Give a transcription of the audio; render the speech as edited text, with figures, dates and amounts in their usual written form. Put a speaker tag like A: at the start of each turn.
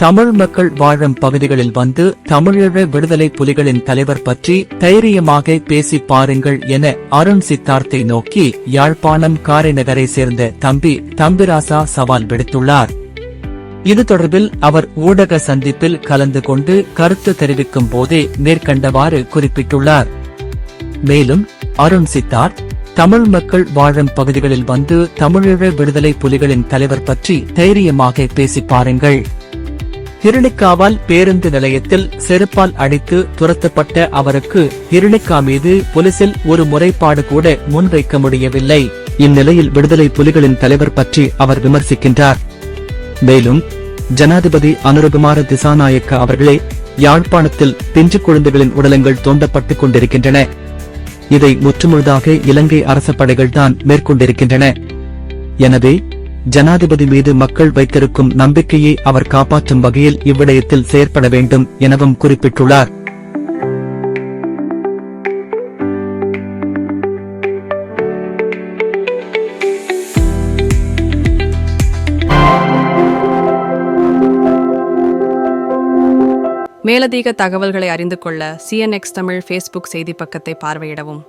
A: தமிழ் மக்கள் வாழும் பகுதிகளில் வந்து தமிழீழ விடுதலை புலிகளின் தலைவர் பற்றி தைரியமாக பேசி பாருங்கள் என அருண் சித்தார்த்தை நோக்கி யாழ்ப்பாணம் காரைநகரை சேர்ந்த தம்பி தம்பிராசா சவால் விடுத்துள்ளார். இது தொடர்பில் அவர் ஊடக சந்திப்பில் கலந்து கொண்டு கருத்து தெரிவிக்கும் போதே மேற்கண்டவாறு குறிப்பிட்டுள்ளார். மேலும் அருண் சித்தார்த் தமிழ் மக்கள் வாழும் பகுதிகளில் வந்து தமிழீழ விடுதலை புலிகளின் தலைவர் பற்றி தைரியமாக பேசி பாருங்கள். ஹிருணிக்காவால் பேருந்து நிலையத்தில் செருப்பால் அடித்து துரத்தப்பட்ட அவருக்கு ஹிருணிக்கா மீது போலீசில் ஒரு முறைப்பாடு கூட முன்வைக்க முடியவில்லை. இந்நிலையில் விடுதலை புலிகளின் தலைவர் பற்றி அவர் விமர்சிக்கின்றார். மேலும் ஜனாதிபதி அனுரகுமார திசாநாயக்க அவர்களே யாழ்ப்பாணத்தில் பிஞ்சு குழந்தைகளின் உடலங்கள் தோண்டப்பட்டுக் கொண்டிருக்கின்றன. இதை முற்றுமுழுதாக இலங்கை அரச படைகள் தான் மேற்கொண்டிருக்கின்றன. எனவே ஜனாதிபதி மீது மக்கள் வைத்திருக்கும் நம்பிக்கையை அவர் காப்பாற்றும் வகையில் இவ்விடயத்தில் செயற்பட வேண்டும் எனவும் குறிப்பிட்டுள்ளார்.
B: மேலதிக தகவல்களை அறிந்து கொள்ள CNX தமிழ் ஃபேஸ்புக் செய்தி பக்கத்தை பார்வையிடவும்.